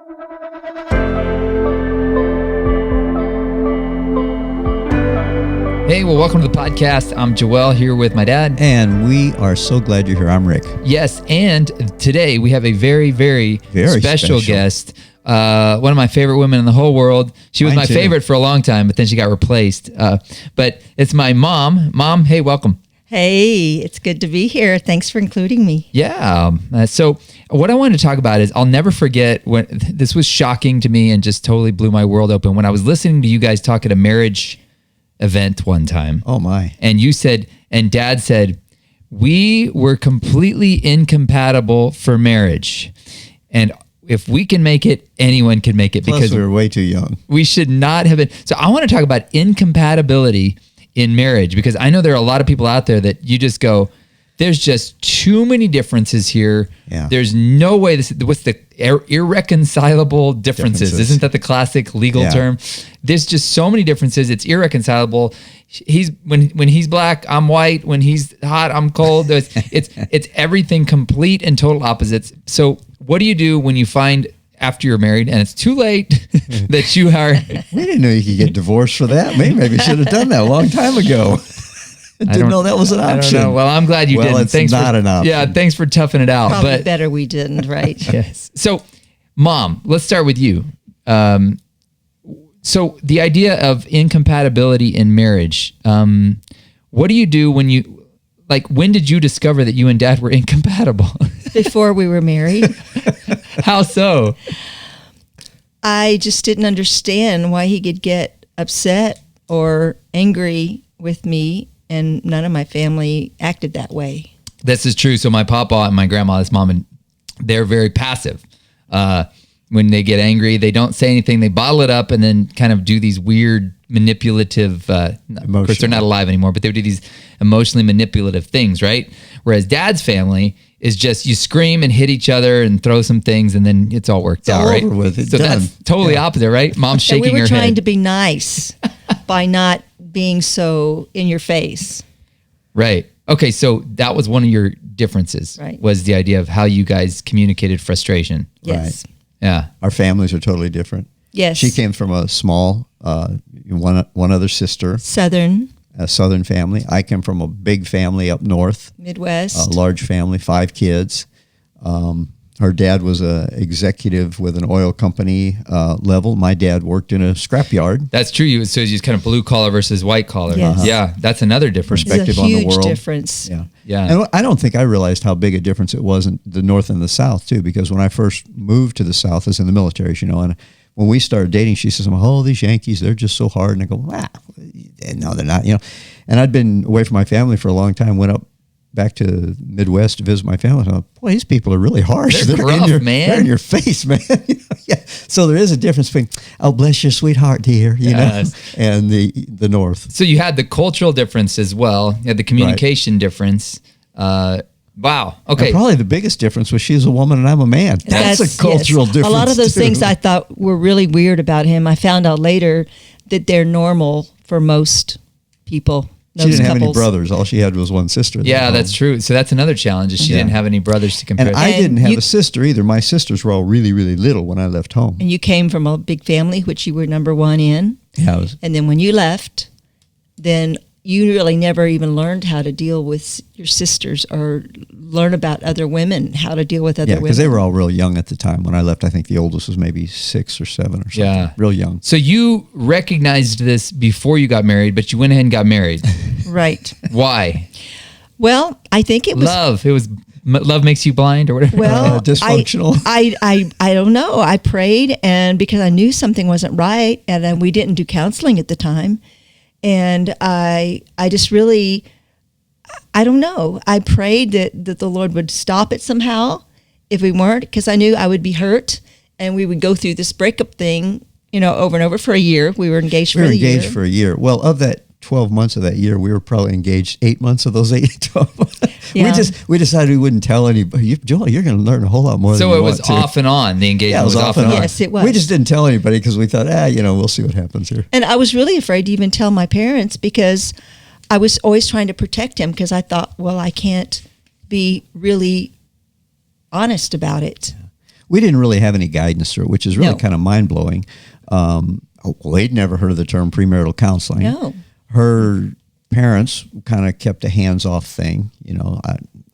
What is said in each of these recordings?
Hey, well, welcome to the podcast. I'm Joel here with my dad. And we are so glad you're here. I'm Rick. Yes, and today we have a very, very special guest. One of my favorite women in the whole world. She was my favorite for a long time, but then she got replaced. But it's my mom. Mom, hey, welcome. Hey, it's good to be here. Thanks for including me. Yeah. So what I wanted to talk about is I'll never forget when this was shocking to me and just totally blew my world open. When I was listening to you guys talk at a marriage event one time. Oh my. And you said, and Dad said, we were completely incompatible for marriage. And if we can make it, anyone can make it. Plus because we were way too young. We should not have been. So I want to talk about incompatibility in marriage, because I know there are a lot of people out there that you just go, there's just too many differences here. Yeah. There's no way what's the irreconcilable differences? Isn't that the classic legal term? There's just so many differences. It's irreconcilable. When he's black, I'm white. When he's hot, I'm cold. It's everything complete and total opposites. So what do you do when you find after you're married and it's too late that you are... We didn't know you could get divorced for that. Maybe we should have done that a long time ago. Didn't know that was an option. I don't know. Well, I'm glad you didn't. It's not an option. Yeah, thanks for toughing it out. Probably better we didn't, right? Yes. So, Mom, let's start with you. So the idea of incompatibility in marriage, what do you do when did you discover that you and Dad were incompatible? Before we were married. How so? I just didn't understand why he could get upset or angry with me, and none of my family acted that way. This is true. So my papa and my grandma's mom, and they're very passive. When they get angry, they don't say anything. They bottle it up and then kind of do these weird manipulative, of course they're not alive anymore, but they would do these emotionally manipulative things, right? Whereas Dad's family is just, you scream and hit each other and throw some things and then it's all worked out, right? Over with. It's so done. That's totally opposite, right? Mom's shaking her head. We were trying to be nice by not being so in your face. Right. Okay, so that was one of your differences, right? Was the idea of how you guys communicated frustration. Yes. Right. Yeah. Our families are totally different. Yes. She came from a small, one other sister. A Southern family. I came from a big family up north. Midwest. A large family, 5 kids. Her dad was a executive with an oil company level. My dad worked in a scrapyard. That's true. So you kind of blue collar versus white collar. Yes. Yeah, that's another different perspective on the world. It's a huge difference. Yeah. And I don't think I realized how big a difference it was in the North and the South too, because when I first moved to the South, I was in the military, and when we started dating, she says, "Oh, these Yankees, they're just so hard." And I go, no, they're not, And I'd been away from my family for a long time, went up back to Midwest to visit my family. I thought, boy, these people are really harsh. They're rough, man. They're in your face, man. Yeah. So there is a difference between, oh, bless your sweetheart, dear, and the North. So you had the cultural difference as well. You had the communication difference. Wow. Okay. And probably the biggest difference was she's a woman and I'm a man. That's a cultural difference. A lot of those too. things I thought were really weird about him. I found out later that they're normal for most people. She didn't have any brothers. All she had was one sister. Yeah, that's true. So that's another challenge, is she didn't have any brothers to compare. And I didn't have a sister either. My sisters were all really, really little when I left home. And you came from a big family, which you were number one in. Yeah. And then when you left, then you really never even learned how to deal with your sisters or learn about other women, how to deal with other women. Yeah, because they were all real young at the time. When I left, I think the oldest was maybe 6 or 7 or something. Yeah. Real young. So you recognized this before you got married, but you went ahead and got married. Right. Why? Well, I think it was... Love. It was love makes you blind or whatever. Well, dysfunctional. I don't know. I prayed, and because I knew something wasn't right, and then we didn't do counseling at the time. And I just really, I don't know. I prayed that the Lord would stop it somehow if we weren't, because I knew I would be hurt and we would go through this breakup thing, over and over for a year. We were engaged for a year. We were engaged for a year. Well, of that 12 months of that year, we were probably engaged 8 months of those 12 months. Yeah. We decided we wouldn't tell anybody. Joel, you're going to learn a whole lot more than you want to. So it was off and on. The engagement was off and on. Yes, it was. We just didn't tell anybody because we thought, we'll see what happens here. And I was really afraid to even tell my parents because I was always trying to protect him because I thought, well, I can't be really honest about it. we didn't really have any guidance through it, which is really kind of mind blowing. They'd never heard of the term premarital counseling. No. Her parents kind of kept a hands-off thing.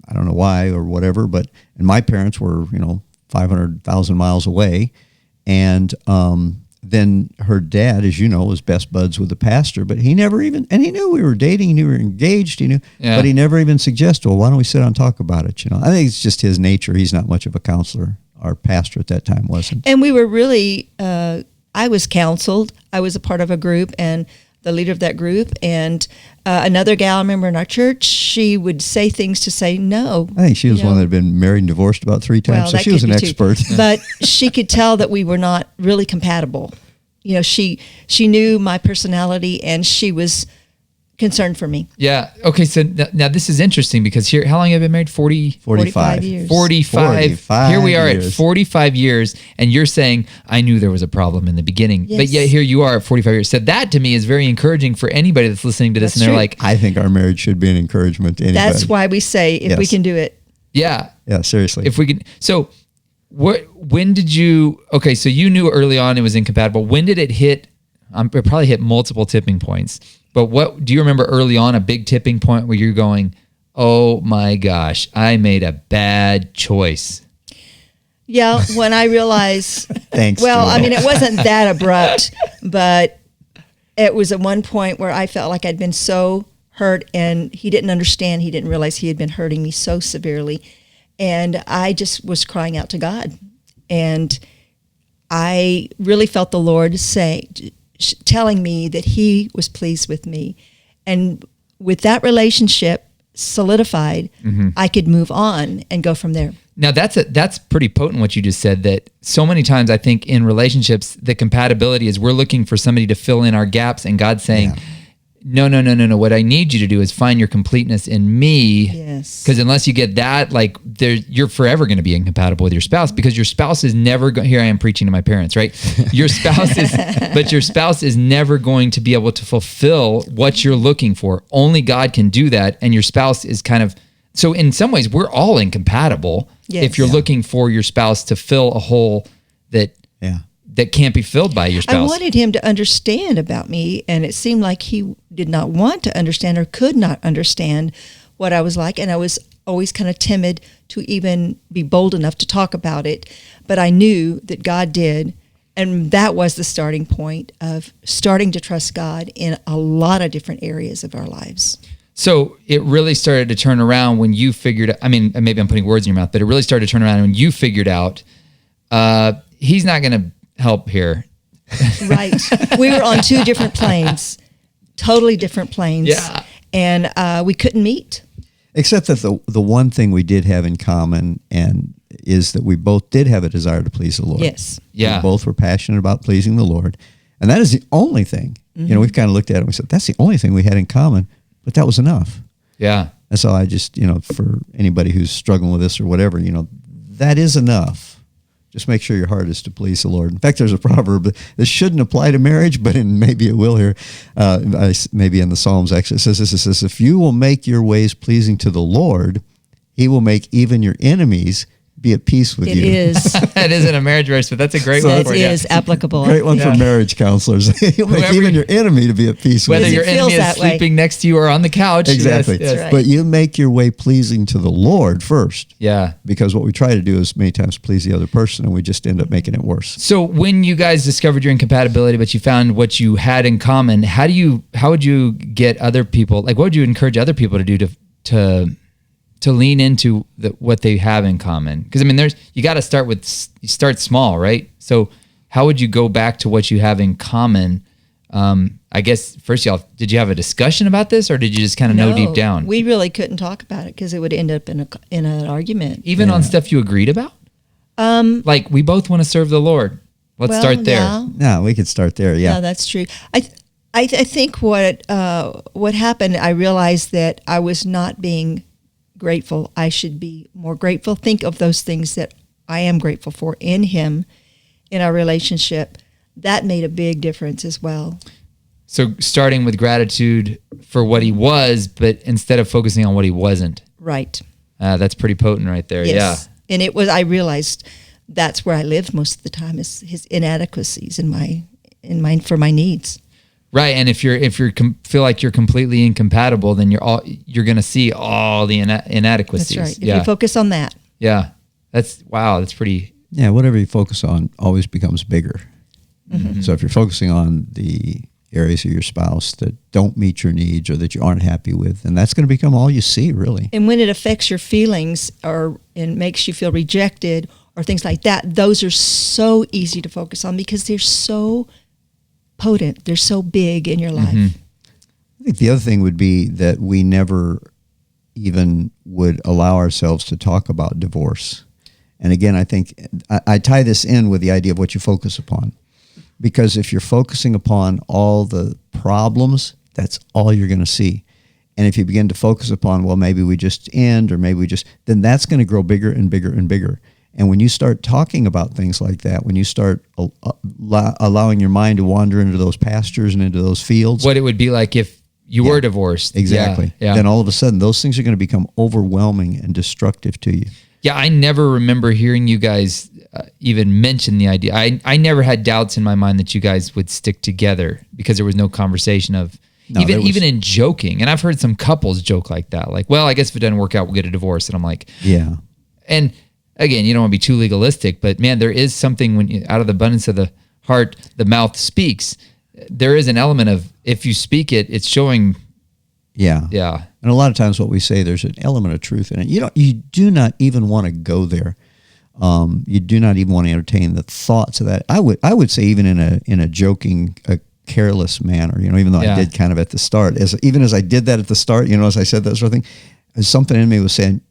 I don't know why or whatever, and my parents were 500,000 miles away, and then her dad, as you know, was best buds with the pastor, but he never even, and he knew we were dating, he knew we were engaged, but he never even suggested, well, why don't we sit down and talk about it? I think it's just his nature. He's not much of a counselor. Our pastor at that time wasn't. And we were really, I was counseled. I was a part of a group and the leader of that group, and another gal, I remember in our church, she would say things to say no. I think she was one that had been married and divorced about 3 times, so she was an expert. But she could tell that we were not really compatible. She knew my personality, and she was concerned for me. Yeah. Okay. So now this is interesting because here, how long have you been married? 45 years. 45. Here we are at 45 years, and you're saying, I knew there was a problem in the beginning, but yet here you are at 45 years. So that to me is very encouraging for anybody that's listening to this. They're like, I think our marriage should be an encouragement to anybody. That's why we say, if we can do it. Yeah. Yeah, seriously. If we can. So when did you, okay, so you knew early on it was incompatible. When did it hit? It probably hit multiple tipping points. But what do you remember early on, a big tipping point where you're going, oh my gosh, I made a bad choice? Yeah, when I realized, Thanks. well, Joel. I mean, it wasn't that abrupt, but it was at one point where I felt like I'd been so hurt, and he didn't understand. He didn't realize he had been hurting me so severely. And I just was crying out to God. And I really felt the Lord telling me that he was pleased with me. And with that relationship solidified, I could move on and go from there. Now that's pretty potent what you just said, that so many times I think in relationships, the compatibility is we're looking for somebody to fill in our gaps, and God's saying, no. What I need you to do is find your completeness in me. Yes. Because unless you get that, you're forever going to be incompatible with your spouse, because your spouse is never here I am preaching to my parents, right? Your spouse is never going to be able to fulfill what you're looking for. Only God can do that. And your spouse is so in some ways we're all incompatible if you're looking for your spouse to fill a hole that can't be filled by your spouse. I wanted him to understand about me, and it seemed like he did not want to understand or could not understand what I was like, and I was always kind of timid to even be bold enough to talk about it, but I knew that God did, and that was the starting point of starting to trust God in a lot of different areas of our lives. So it really started to turn around when you figured out, I mean, maybe I'm putting words in your mouth, but it really started to turn around when you figured out he's not going to help here. Right. We were on 2 different planes, totally different planes. Yeah. And we couldn't meet. Except that the one thing we did have in common is that we both did have a desire to please the Lord. Yes. Yeah. We both were passionate about pleasing the Lord. And that is the only thing. We've kind of looked at it and we said, that's the only thing we had in common, but that was enough. Yeah. And so I just, for anybody who's struggling with this or whatever, that is enough. Just make sure your heart is to please the Lord. In fact, there's a proverb that shouldn't apply to marriage, but maybe it will here. Maybe in the Psalms, actually, it says this. It says, if you will make your ways pleasing to the Lord, he will make even your enemies be at peace with you. It is. That isn't a marriage verse, but that's a great one It for you. is applicable. Great one for marriage counselors. He'll make even your enemy to be at peace with Whether you. your enemy is sleeping next to you or on the couch. Exactly. Yes. right. But you make your way pleasing to the Lord first. Yeah. Because what we try to do is many times please the other person, and we just end up making it worse. So when you guys discovered your incompatibility, but you found what you had in common, how would you get other people, what would you encourage other people to do to lean into what they have in common? Because I mean, you got to start small, right? So how would you go back to what you have in common? I guess first, did you have a discussion about this, or did you just kind of know deep down? We really couldn't talk about it because it would end up in an argument. Even on stuff you agreed about? Like we both want to serve the Lord. Let's start there. Yeah. No, we could start there. Yeah. No, that's true. I think what happened, I realized that I was not being grateful. I should be more grateful. Think of those things that I am grateful for in him, in our relationship. That made a big difference as well. So starting with gratitude for what he was, but instead of focusing on what he wasn't. Right. That's pretty potent right there. Yes. Yeah. And I realized that's where I lived most of the time, is his inadequacies for my needs. Right, and if you feel like you're completely incompatible, then you're going to see all the inadequacies. That's right. If you focus on that. Yeah, that's pretty. Yeah, whatever you focus on always becomes bigger. Mm-hmm. So if you're focusing on the areas of your spouse that don't meet your needs or that you aren't happy with, and that's going to become all you see, really. And when it affects your feelings and makes you feel rejected or things like that, those are so easy to focus on because they're so potent. They're so big in your life. Mm-hmm. I think the other thing would be that we never even would allow ourselves to talk about divorce. And again, I think I tie this in with the idea of what you focus upon. Because if you're focusing upon all the problems, that's all you're going to see. And if you begin to focus upon, well, maybe we just end, or maybe then that's going to grow bigger and bigger and bigger. And when you start talking about things like that, when you start allowing your mind to wander into those pastures and into those fields. What it would be like if you were divorced. Exactly. Yeah. Then all of a sudden, those things are going to become overwhelming and destructive to you. Yeah, I never remember hearing you guys even mention the idea. I never had doubts in my mind that you guys would stick together because there was no conversation of, even in joking. And I've heard some couples joke like that. Like, well, I guess if it doesn't work out, we'll get a divorce. And I'm like, yeah. And again, you don't want to be too legalistic, but man, there is something when out of the abundance of the heart, the mouth speaks. There is an element of, if you speak it, it's showing. Yeah. Yeah. And a lot of times what we say, there's an element of truth in it. You do not even want to go there. You do not even want to entertain the thoughts of that. I would say even in a joking, careless manner, even though I did kind of at the start, as I did that at the start, as I said that sort of thing, something in me was saying,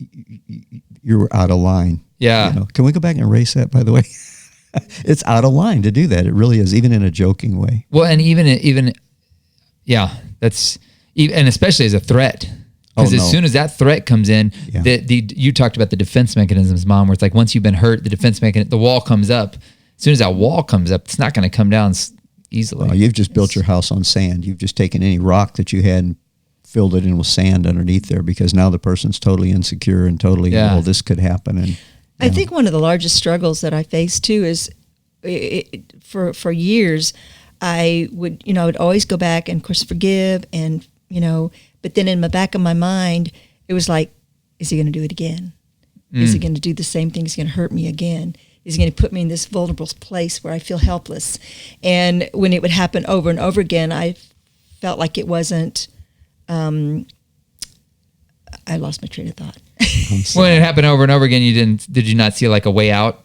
you're out of line. Yeah. Can we go back and erase that, by the way? It's out of line to do that. It really is, even in a joking way. Well, and even that's, and especially as a threat. Because as soon as that threat comes in, you talked about the defense mechanisms, Mom, where it's like once you've been hurt, the defense mechanism, the wall comes up. As soon as that wall comes up, it's not going to come down easily. Well, you've just built your house on sand. You've just taken any rock that you had and filled it in with sand underneath there, because now the person's totally insecure and totally, well, this could happen. And I think one of the largest struggles that I faced too is for years, I would always go back and of course forgive and, but then in the back of my mind, it was like, is he going to do it again? Is he going to do the same thing? Is he going to hurt me again? Is he going to put me in this vulnerable place where I feel helpless? And when it would happen over and over again, I felt like it wasn't, I lost my train of thought. When it happened over and over again, did you not see like a way out?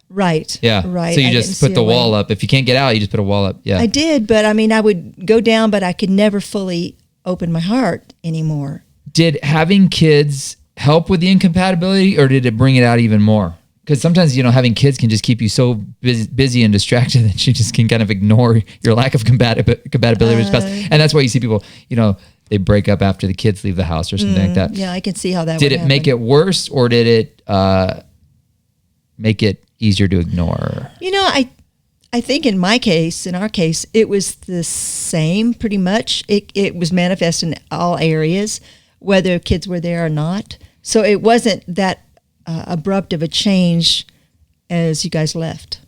Right. Yeah. Right. So you just put the wall up. If you can't get out, you just put a wall up. Yeah. I did, but I would go down, but I could never fully open my heart anymore. Did having kids help with the incompatibility, or did it bring it out even more? Because sometimes, having kids can just keep you so busy and distracted that you just can kind of ignore your lack of compatibility with your spouse. And that's why you see people, they break up after the kids leave the house or something like that. Yeah, I can see how that did would it make it worse, or did it make it easier to ignore? I think in our case, it was the same pretty much. It was manifest in all areas, whether kids were there or not. So it wasn't that abrupt of a change as you guys left.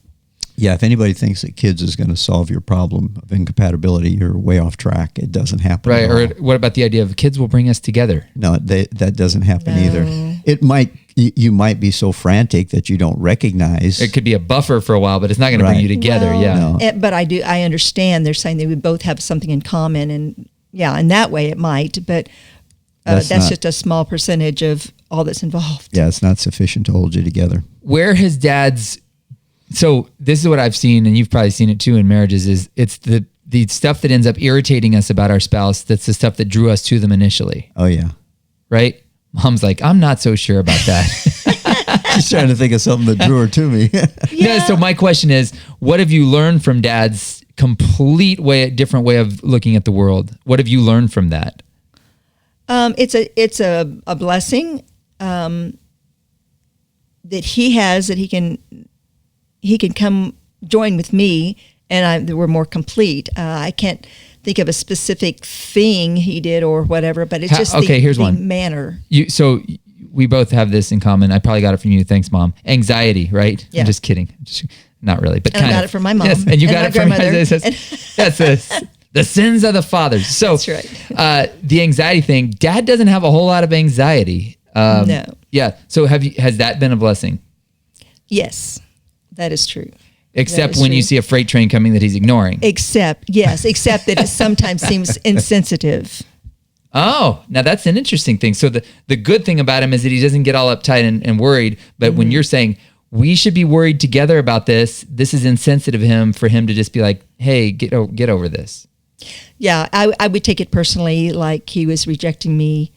Yeah, if anybody thinks that kids is going to solve your problem of incompatibility, you're way off track. It doesn't happen. Right. Or what about the idea of kids will bring us together? No, that doesn't happen either. It might. You might be so frantic that you don't recognize. It could be a buffer for a while, but it's not going to bring you together. Well, but I understand they're saying they would both have something in common, and in that way it might, but that's just a small percentage of all that's involved. Yeah, it's not sufficient to hold you together. Where has Dad's... So this is what I've seen, and you've probably seen it too in marriages, is it's the stuff that ends up irritating us about our spouse that's the stuff that drew us to them initially. Oh, yeah. Right? Mom's like, I'm not so sure about that. She's trying to think of something that drew her to me. Yeah. So my question is, what have you learned from Dad's different way of looking at the world? What have you learned from that? It's a blessing that he has, that he can come join with me, and we're more complete. I can't think of a specific thing he did or whatever, but it's just here's the one manner. So we both have this in common. I probably got it from you. Thanks, Mom. Anxiety, right? Yeah. I'm just kidding. Not really, but And kind I got of. it from my mom. Yes, and you got my it from grandmother. the sins of the fathers. So That's right. the anxiety thing, Dad doesn't have a whole lot of anxiety. No. Yeah. So has that been a blessing? Yes, that is true. Except That is when you true. see a freight train coming that he's ignoring. Except that it sometimes seems insensitive. Oh, now that's an interesting thing. So the good thing about him is that he doesn't get all uptight and worried. But when you're saying we should be worried together about this is insensitive of him for him to just be like, hey, get over this. Yeah, I would take it personally, like he was rejecting me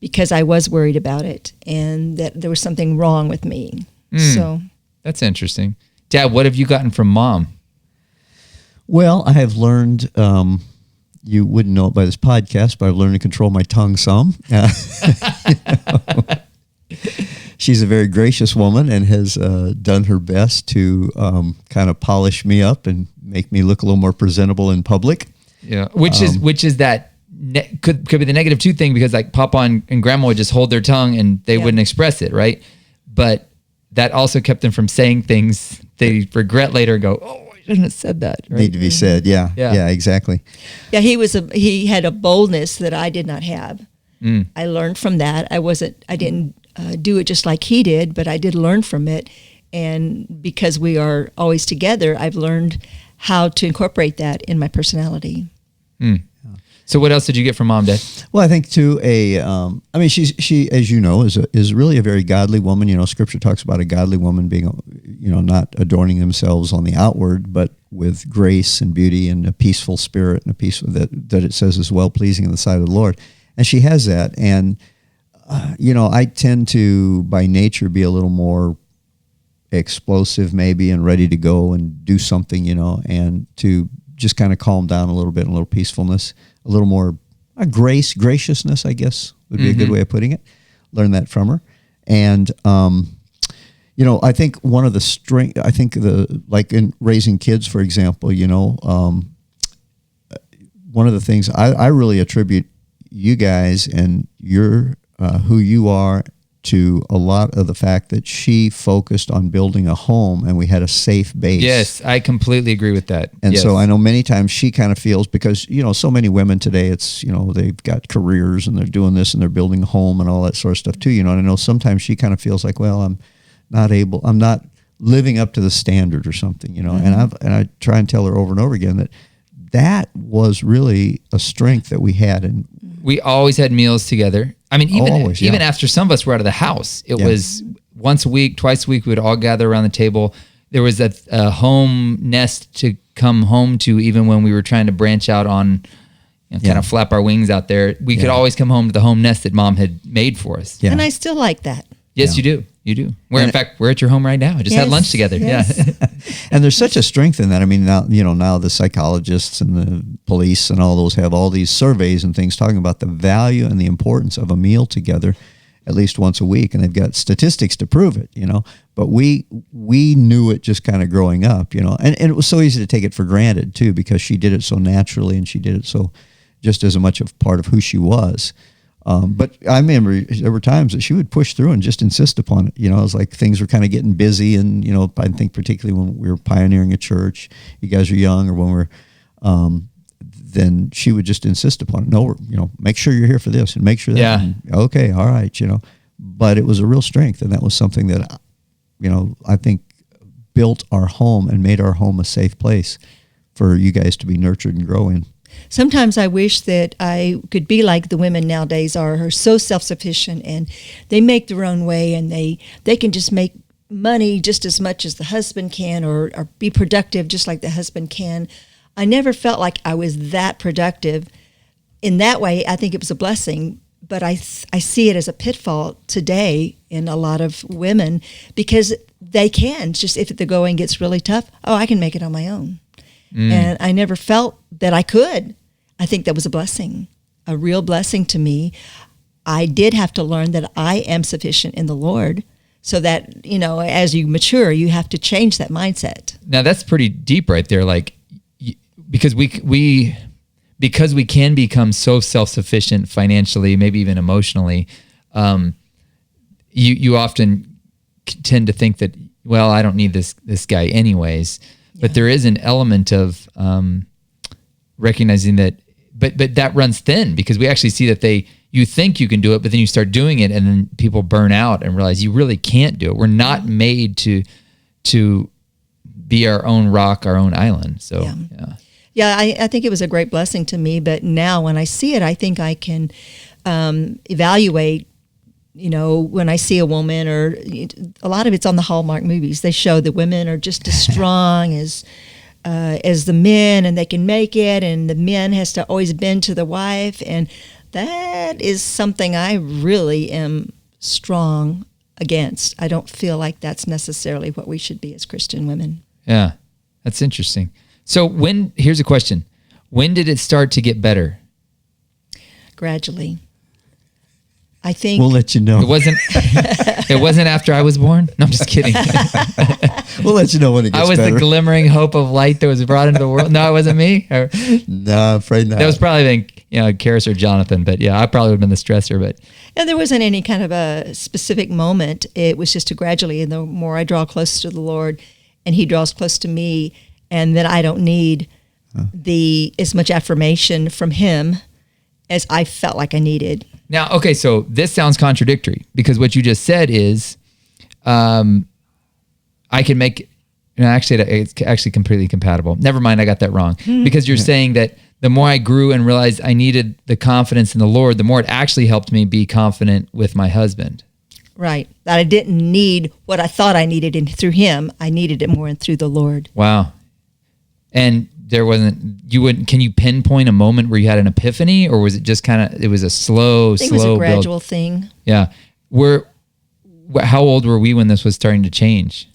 because I was worried about it and that there was something wrong with me. So That's interesting. Dad, what have you gotten from Mom? Well, I have learned, you wouldn't know it by this podcast, but I've learned to control my tongue some. She's a very gracious woman and has done her best to kind of polish me up and make me look a little more presentable in public. Yeah, which is that could be the negative 2 thing, because like Papa and Grandma would just hold their tongue and they wouldn't express it, right? But that also kept them from saying things they regret later and go, oh, I shouldn't have said that. Right? Need to be said, yeah, exactly. yeah, he had a boldness that I did not have. I learned from that. I didn't do it just like he did, but I did learn from it. And because we are always together, I've learned how to incorporate that in my personality. So what else did you get from Mom, Dad? Well, I think too, she, as you know, is really a very godly woman. You know, Scripture talks about a godly woman being, not adorning themselves on the outward, but with grace and beauty and a peaceful spirit and a peace that it says is well pleasing in the sight of the Lord. And she has that. And, I tend to, by nature, be a little more explosive maybe and ready to go and do something, and to just kind of calm down a little bit, and a little peacefulness, a little more graciousness, I guess would be a good way of putting it. Learn that from her. And, I think one of the like in raising kids, for example, one of the things I really attribute you guys and your who you are to a lot of the fact that she focused on building a home and we had a safe base. Yes, I completely agree with that. And yes. so I know many times she kind of feels, because, so many women today, it's, they've got careers and they're doing this and they're building a home and all that sort of stuff too, and I know sometimes she kind of feels like, well, I'm not living up to the standard or something, and I try and tell her over and over again that was really a strength that we had. And we always had meals together. I mean, even after some of us were out of the house, it was once a week, twice a week, we would all gather around the table. There was a home nest to come home to, even when we were trying to branch out on, kind of flap our wings out there. We could always come home to the home nest that Mom had made for us. And I still like that. Yes, you do. You do. In fact, we're at your home right now. I just had lunch together. Yes. Yeah. And there's such a strength in that. I mean, now the psychologists and the police and all those have all these surveys and things talking about the value and the importance of a meal together at least once a week. And they've got statistics to prove it, but we knew it just kind of growing up, and it was so easy to take it for granted too, because she did it so naturally and she did it so just as much of part of who she was. But I remember there were times that she would push through and just insist upon it. It was like things were kind of getting busy, and I think particularly when we were pioneering a church, you guys are young, or when we're, then she would just insist upon it. No, make sure you're here for this, and make sure that. Yeah. And, okay, all right, But it was a real strength, and that was something that, I think built our home and made our home a safe place for you guys to be nurtured and grow in. Sometimes I wish that I could be like the women nowadays are so self-sufficient, and they make their own way, and they can just make money just as much as the husband can, or be productive just like the husband can. I never felt like I was that productive. In that way, I think it was a blessing, but I see it as a pitfall today in a lot of women, because they can, just if the going gets really tough, I can make it on my own. And I never felt that I could. I think that was a blessing, a real blessing to me. I did have to learn that I am sufficient in the Lord, so that, as you mature, you have to change that mindset. Now that's pretty deep right there. Like, because we can become so self-sufficient financially, maybe even emotionally, you often tend to think that, well, I don't need this guy anyways. But there is an element of recognizing that, but that runs thin, because we actually see that you think you can do it, but then you start doing it, and then people burn out and realize you really can't do it. We're not made to be our own rock, our own island. So yeah, I think it was a great blessing to me. But now when I see it, I think I can evaluate. When I see a woman, or a lot of it's on the Hallmark movies, they show that women are just as strong as the men, and they can make it, and the men has to always bend to the wife, and that is something I really am strong against. I don't feel like that's necessarily what we should be as Christian women. Yeah, that's interesting. So here's a question: when did it start to get better? Gradually. I think we'll let you know. It wasn't after I was born. No, I'm just kidding. We'll let you know when it gets better. I was the glimmering hope of light that was brought into the world. No, it wasn't me. No, I'm afraid not. That was probably Karis or Jonathan. But yeah, I probably would have been the stressor. But there wasn't any kind of a specific moment. It was just gradually, and the more I draw close to the Lord, and He draws close to me, and then I don't need as much affirmation from Him as I felt like I needed. Now, okay, so this sounds contradictory, because what you just said is, I can make, actually, it's actually completely compatible. Never mind, I got that wrong. Because you're saying that the more I grew and realized I needed the confidence in the Lord, the more it actually helped me be confident with my husband. Right. That I didn't need what I thought I needed through Him. I needed it more through the Lord. Wow. And can you pinpoint a moment where you had an epiphany, or was it just it was a slow it was a gradual build? Thing. Yeah. How old were we when this was starting to change?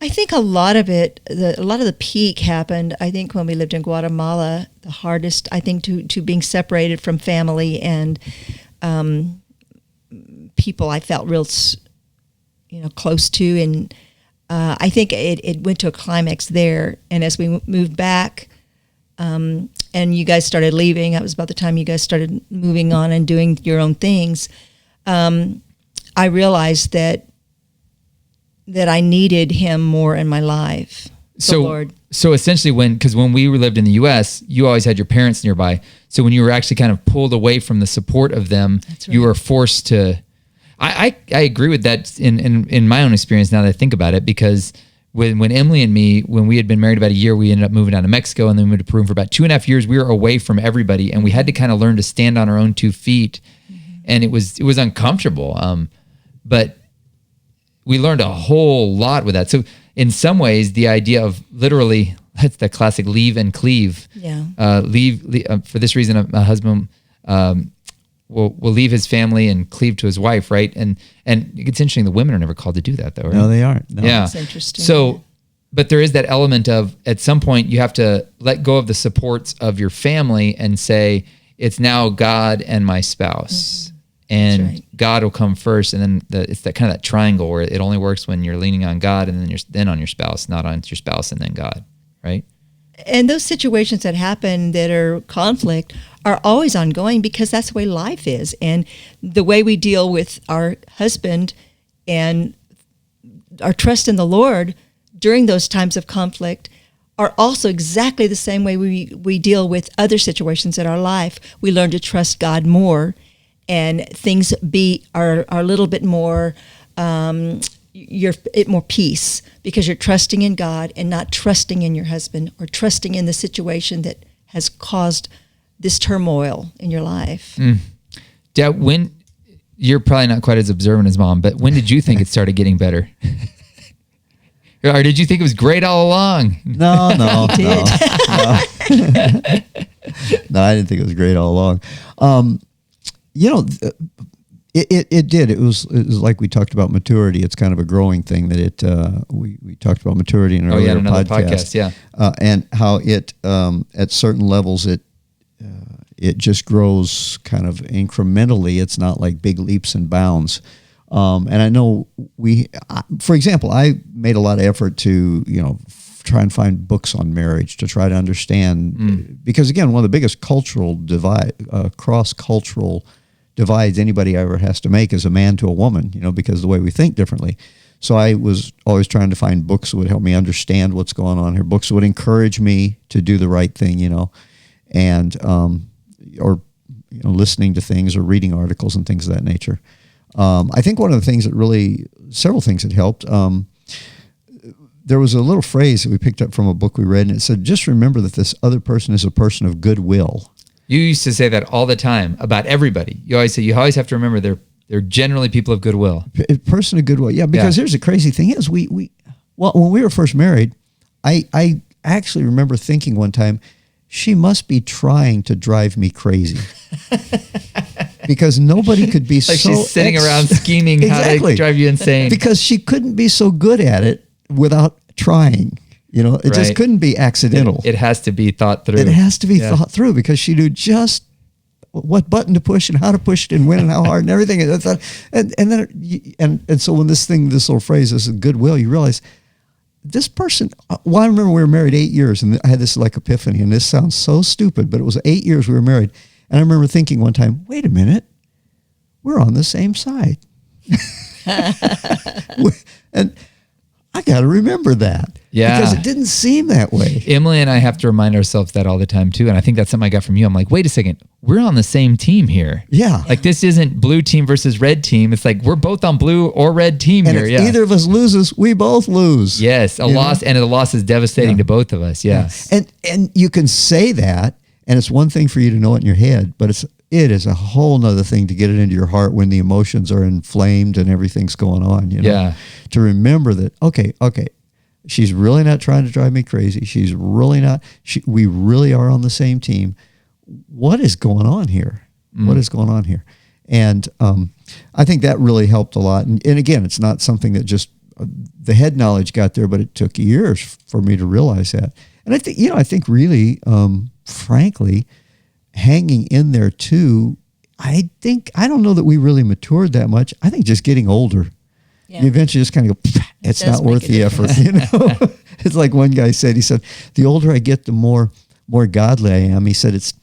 I think a lot of the peak happened, I think, when we lived in Guatemala. The hardest, I think, to being separated from family and people I felt real, close to, and I think it went to a climax there. And as we moved back, and you guys started leaving, that was about the time you guys started moving on and doing your own things, I realized that I needed Him more in my life. The Lord. So essentially when we lived in the U.S., you always had your parents nearby. So when you were actually kind of pulled away from the support of them, That's right. You were forced to... I agree with that in my own experience now that I think about it, because when Emily and me, when we had been married about a year, we ended up moving down to Mexico and then moved to Peru. For about 2.5 years, we were away from everybody, and we had to kind of learn to stand on our own 2 feet. And it was uncomfortable. But we learned a whole lot with that. So in some ways, the idea of literally, that's the classic leave and cleave. Yeah. Leave for this reason, a husband will leave his family and cleave to his wife, right? And it's interesting, the women are never called to do that, though, right? No, they aren't. No. Yeah. That's interesting. So, but there is that element of, at some point, you have to let go of the supports of your family and say, it's now God and my spouse. And That's right. God will come first, and then it's that kind of that triangle where it only works when you're leaning on God, and then you're on your spouse, not on your spouse and then God, right? And those situations that happen that are conflict are always ongoing, because that's the way life is. And the way we deal with our husband and our trust in the Lord during those times of conflict are also exactly the same way we deal with other situations in our life. We learn to trust God more, and things are a little bit more more peace, because you're trusting in God and not trusting in your husband or trusting in the situation that has caused this turmoil in your life. Dad, when you're probably not quite as observant as Mom, but when did you think it started getting better? Or did you think it was great all along? No. No, I didn't think it was great all along. It did. It was like we talked about maturity. It's kind of a growing thing that we talked about maturity in our earlier podcast. Yeah. And how it at certain levels it just grows kind of incrementally. It's not like big leaps and bounds. And I know for example, I made a lot of effort to try and find books on marriage to try to understand, because again, one of the biggest cultural divide, cross-cultural divides anybody ever has to make is a man to a woman, because of the way we think differently. So I was always trying to find books that would help me understand what's going on here, books that would encourage me to do the right thing, and or listening to things or reading articles and things of that nature. I think one of the things that several things that helped, there was a little phrase that we picked up from a book we read, and it said, just remember that this other person is a person of goodwill. You used to say that all the time about everybody. You always say you always have to remember they're generally people of goodwill. A person of goodwill, yeah. Because here's the crazy thing is when we were first married, I actually remember thinking one time, she must be trying to drive me crazy. Because nobody could be like she's sitting around scheming exactly. how to drive you insane. Because she couldn't be so good at it without trying. It just couldn't be accidental. It has to be thought through. It has to be thought through because she knew just what button to push and how to push it and when and how hard and everything. And so when this little phrase, this is goodwill, you realize this person, I remember we were married 8 years and I had this like epiphany, and this sounds so stupid, but it was 8 years we were married. And I remember thinking one time, wait a minute, we're on the same side. And I got to remember that. Yeah. Because it didn't seem that way. Emily and I have to remind ourselves that all the time too. And I think that's something I got from you. I'm like, wait a second, we're on the same team here. Yeah. Like this isn't blue team versus red team. It's like we're both on blue or red team and here. If either of us loses, we both lose. Yes. A loss, and the loss is devastating to both of us. Yes. And you can say that, and it's one thing for you to know it in your head, but it is a whole nother thing to get it into your heart when the emotions are inflamed and everything's going on. Yeah. To remember that, okay, she's really not trying to drive me crazy. She's really not. We really are on the same team. What is going on here? What is going on here? And I think that really helped a lot. And again, it's not something that just the head knowledge got there, but it took years for me to realize that. And I think really, frankly, hanging in there too, I don't know that we really matured that much. I think just getting older. Yeah. You eventually just kind of go, it's not worth the effort. It's like one guy said, he said, the older I get, the more godly I am. He said, it's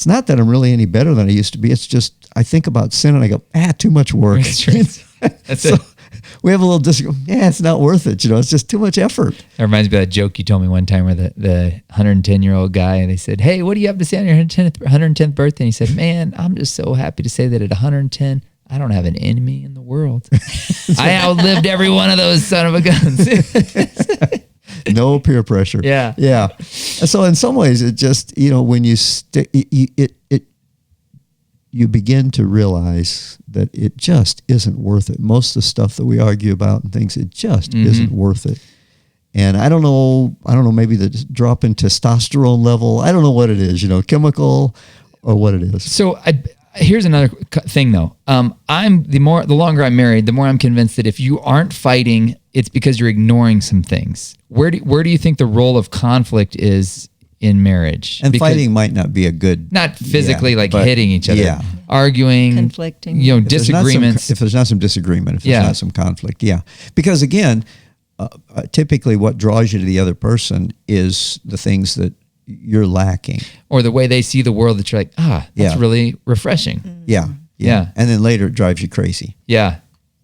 not that I'm really any better than I used to be. It's just, I think about sin and I go, too much work. That's right. That's it. We have a little disagreement. Yeah, it's not worth it. It's just too much effort. That reminds me of that joke you told me one time where the 110-year-old guy, and they said, hey, what do you have to say on your 110th birthday? And he said, man, I'm just so happy to say that at 110, I don't have an enemy in the world. I outlived every one of those son of a guns. No peer pressure. Yeah. Yeah. So in some ways, it just, when you you begin to realize that it just isn't worth it. Most of the stuff that we argue about and things, it just isn't worth it. And I don't know, maybe the drop in testosterone level, I don't know what it is, chemical or what it is. So here's another thing though. The longer I'm married, the more I'm convinced that if you aren't fighting, it's because you're ignoring some things. Where do you think the role of conflict is in marriage? And because fighting might not be a good, not physically hitting each other, arguing, conflicting, disagreements. If there's not some disagreement, if there's not some conflict, because again, typically what draws you to the other person is the things that you're lacking, or the way they see the world that you're like, that's really refreshing. Mm-hmm. Yeah. And then later it drives you crazy. Yeah.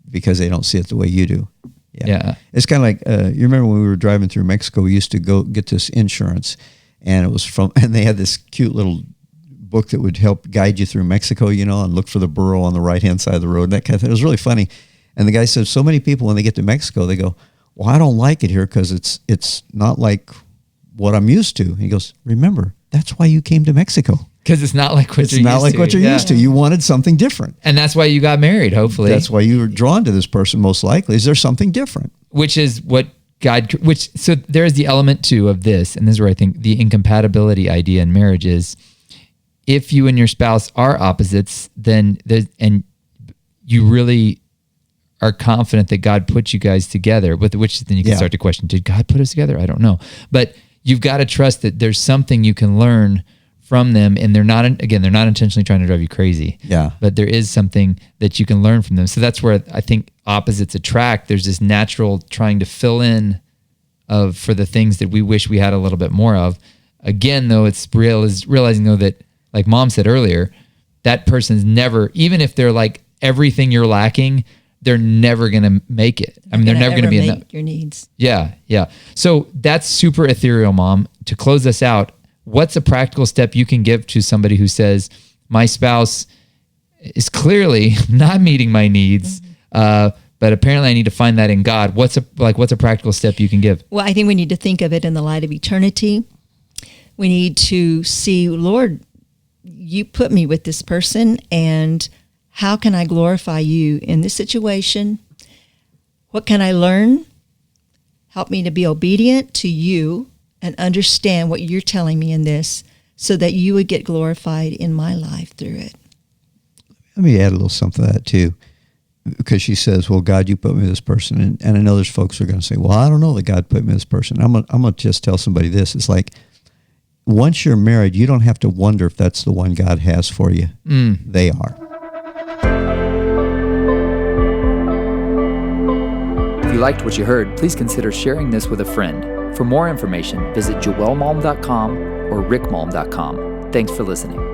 Because they don't see it the way you do. Yeah. It's kind of like, you remember when we were driving through Mexico, we used to go get this insurance, and it was and they had this cute little book that would help guide you through Mexico, and look for the burro on the right-hand side of the road, and that kind of thing. It was really funny. And the guy said, so many people, when they get to Mexico, they go, well, I don't like it here because it's not like what I'm used to. And he goes, remember, that's why you came to Mexico. Because it's not like what you're used to. It's not like what you're used to. You wanted something different. And that's why you got married, hopefully. That's why you were drawn to this person, most likely. Is there something different? Which is what so there's the element too of this, and this is where I think the incompatibility idea in marriage is, if you and your spouse are opposites, then and you really are confident that God put you guys together, which then you can start to question, did God put us together? I don't know. But you've got to trust that there's something you can learn from them, and they're not intentionally trying to drive you crazy. Yeah. But there is something that you can learn from them. So that's where I think opposites attract. There's this natural trying to fill in for the things that we wish we had a little bit more of. Again, though, it's realizing though that, like Mom said earlier, that person's never, even if they're like everything you're lacking, they're never going to make it. I mean, they're never going to be enough. Your needs. Yeah, yeah. So that's super ethereal, Mom. To close us out, what's a practical step you can give to somebody who says, my spouse is clearly not meeting my needs, but apparently I need to find that in God. What's a practical step you can give? Well, I think we need to think of it in the light of eternity. We need to see, Lord, you put me with this person, and how can I glorify you in this situation? What can I learn? Help me to be obedient to you and understand what you're telling me in this, so that you would get glorified in my life through it. Let me add a little something to that too, because she says, well, God, you put me with this person. And I know there's folks who are going to say, well, I don't know that God put me with this person. I'm going to just tell somebody this. It's like, once you're married, you don't have to wonder if that's the one God has for you. They are. If you liked what you heard, please consider sharing this with a friend. For more information, visit joelmalm.com or rickmalm.com. Thanks for listening.